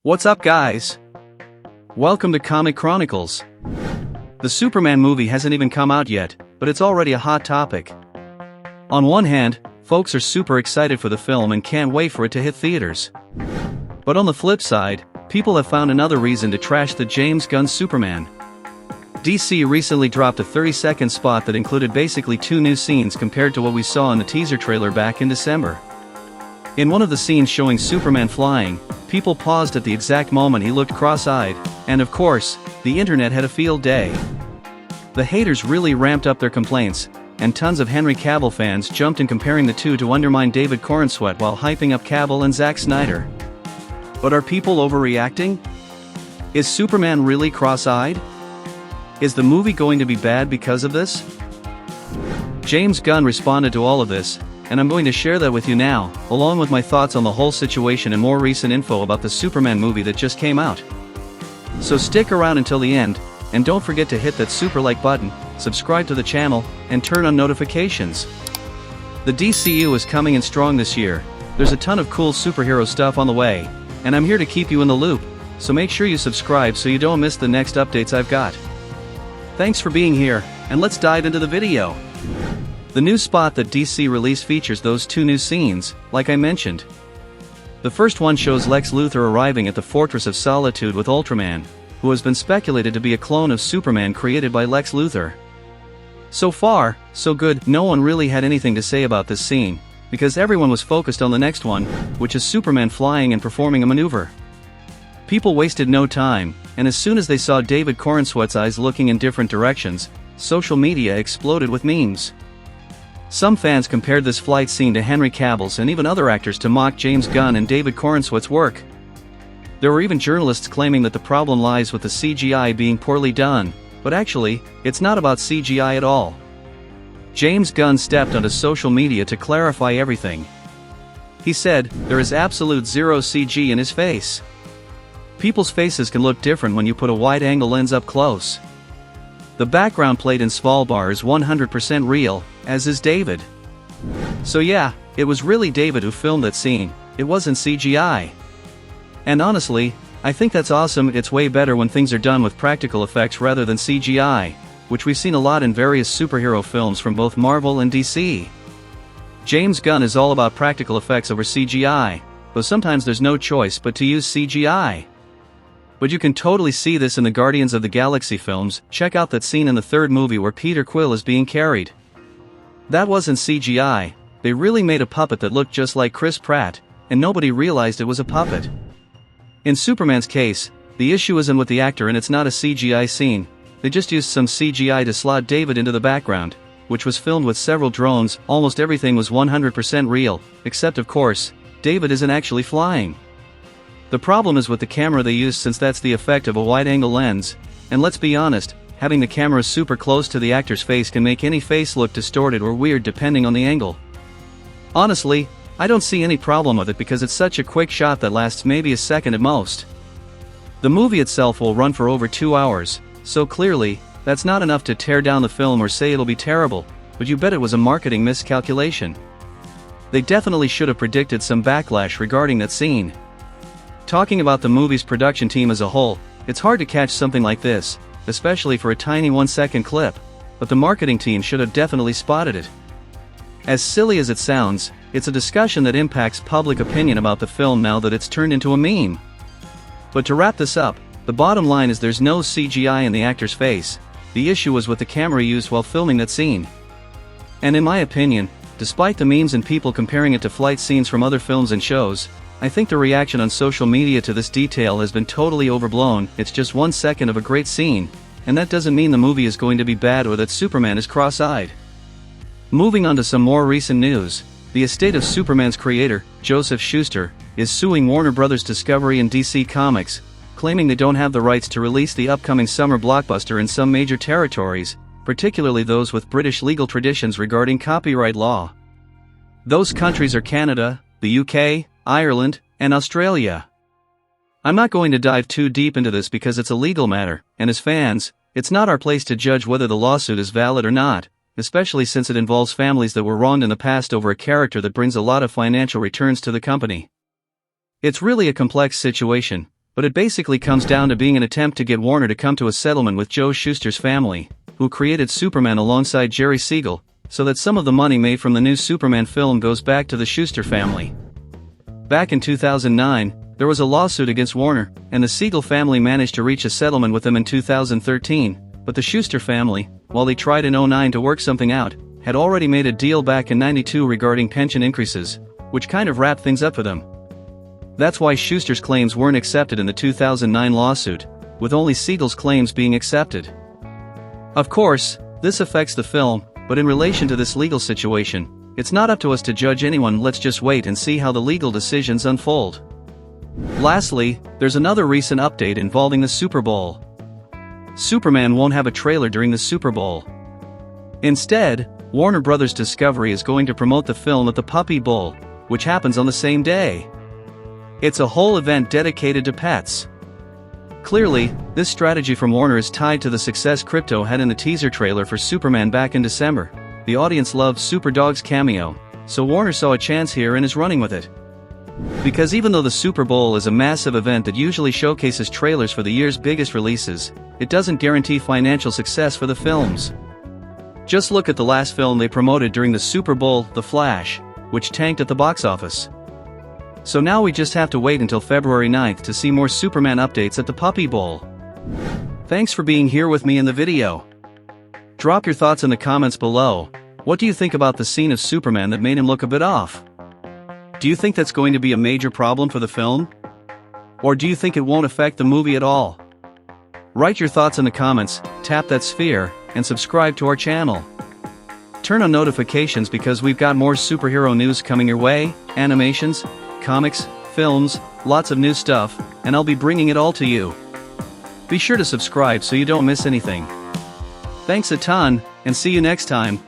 What's up, guys? Welcome to Comic Chronicles. The Superman movie hasn't even come out yet, but it's already a hot topic. On one hand, folks are super excited for the film and can't wait for it to hit theaters. But on the flip side, people have found another reason to trash the James Gunn Superman. DC recently dropped a 30-second spot that included basically two new scenes compared to what we saw in the teaser trailer back in December. In one of the scenes showing Superman flying, people paused at the exact moment he looked cross-eyed, and of course, the internet had a field day. The haters really ramped up their complaints, and tons of Henry Cavill fans jumped in comparing the two to undermine David Corenswet while hyping up Cavill and Zack Snyder. But are people overreacting? Is Superman really cross-eyed? Is the movie going to be bad because of this? James Gunn responded to all of this, and I'm going to share that with you now, along with my thoughts on the whole situation and more recent info about the Superman movie that just came out. So stick around until the end, and don't forget to hit that super like button, subscribe to the channel, and turn on notifications. The DCU is coming in strong this year. There's a ton of cool superhero stuff on the way, and I'm here to keep you in the loop, so make sure you subscribe so you don't miss the next updates I've got. Thanks for being here, and let's dive into the video. The new spot that DC released features those two new scenes, like I mentioned. The first one shows Lex Luthor arriving at the Fortress of Solitude with Ultraman, who has been speculated to be a clone of Superman created by Lex Luthor. So far, so good. No one really had anything to say about this scene, because everyone was focused on the next one, which is Superman flying and performing a maneuver. People wasted no time, and as soon as they saw David Corenswet's eyes looking in different directions, social media exploded with memes. Some fans compared this flight scene to Henry Cavill's and even other actors to mock James Gunn and David Corenswet's work. There were even journalists claiming that the problem lies with the CGI being poorly done, but actually, it's not about CGI at all. James Gunn stepped onto social media to clarify everything. He said, "There is absolute zero CG in his face. People's faces can look different when you put a wide-angle lens up close. The background plate in Svalbard is 100% real, as is David." So yeah, it was really David who filmed that scene, it wasn't CGI. And honestly, I think that's awesome. It's way better when things are done with practical effects rather than CGI, which we've seen a lot in various superhero films from both Marvel and DC. James Gunn is all about practical effects over CGI, though sometimes there's no choice but to use CGI. But you can totally see this in the Guardians of the Galaxy films. Check out that scene in the third movie where Peter Quill is being carried. That wasn't CGI, they really made a puppet that looked just like Chris Pratt, and nobody realized it was a puppet. In Superman's case, the issue isn't with the actor and it's not a CGI scene, they just used some CGI to slot David into the background, which was filmed with several drones. Almost everything was 100% real, except of course, David isn't actually flying. The problem is with the camera they used, since that's the effect of a wide-angle lens, and let's be honest, having the camera super close to the actor's face can make any face look distorted or weird depending on the angle. Honestly, I don't see any problem with it because it's such a quick shot that lasts maybe a second at most. The movie itself will run for over 2 hours, so clearly, that's not enough to tear down the film or say it'll be terrible, but you bet it was a marketing miscalculation. They definitely should have predicted some backlash regarding that scene. Talking about the movie's production team as a whole, it's hard to catch something like this, especially for a tiny 1-second clip, but the marketing team should have definitely spotted it. As silly as it sounds, it's a discussion that impacts public opinion about the film now that it's turned into a meme. But to wrap this up, the bottom line is there's no CGI in the actor's face. The issue was with the camera used while filming that scene. And in my opinion, despite the memes and people comparing it to flight scenes from other films and shows, I think the reaction on social media to this detail has been totally overblown. It's just 1 second of a great scene, and that doesn't mean the movie is going to be bad or that Superman is cross-eyed. Moving on to some more recent news, the estate of Superman's creator, Joseph Shuster, is suing Warner Bros. Discovery and DC Comics, claiming they don't have the rights to release the upcoming summer blockbuster in some major territories, particularly those with British legal traditions regarding copyright law. Those countries are Canada, the UK, Ireland, and Australia. I'm not going to dive too deep into this because it's a legal matter, and as fans, it's not our place to judge whether the lawsuit is valid or not, especially since it involves families that were wronged in the past over a character that brings a lot of financial returns to the company. It's really a complex situation, But it basically comes down to being an attempt to get Warner to come to a settlement with Joe Shuster's family, who created Superman alongside Jerry Siegel, so that some of the money made from the new Superman film goes back to the Shuster family. Back in 2009, there was a lawsuit against Warner, and the Siegel family managed to reach a settlement with them in 2013, but the Shuster family, while they tried in 2009 to work something out, had already made a deal back in '92 regarding pension increases, which kind of wrapped things up for them. That's why Shuster's claims weren't accepted in the 2009 lawsuit, with only Siegel's claims being accepted. Of course, this affects the film, but in relation to this legal situation, it's not up to us to judge anyone. Let's just wait and see how the legal decisions unfold. Lastly, there's another recent update involving the Super Bowl. Superman won't have a trailer during the Super Bowl. Instead, Warner Bros. Discovery is going to promote the film at the Puppy Bowl, which happens on the same day. It's a whole event dedicated to pets. Clearly, this strategy from Warner is tied to the success Crypto had in the teaser trailer for Superman back in December. The audience loved Superdog's cameo, so Warner saw a chance here and is running with it. Because even though the Super Bowl is a massive event that usually showcases trailers for the year's biggest releases, it doesn't guarantee financial success for the films. Just look at the last film they promoted during the Super Bowl, The Flash, which tanked at the box office. So now we just have to wait until February 9th to see more Superman updates at the Puppy Bowl. Thanks for being here with me in the video. Drop your thoughts in the comments below. What do you think about the scene of Superman that made him look a bit off? Do you think that's going to be a major problem for the film? Or do you think it won't affect the movie at all? Write your thoughts in the comments, tap that sphere, and subscribe to our channel. Turn on notifications because we've got more superhero news coming your way, animations, comics, films, lots of new stuff, and I'll be bringing it all to you. Be sure to subscribe so you don't miss anything. Thanks a ton, and see you next time.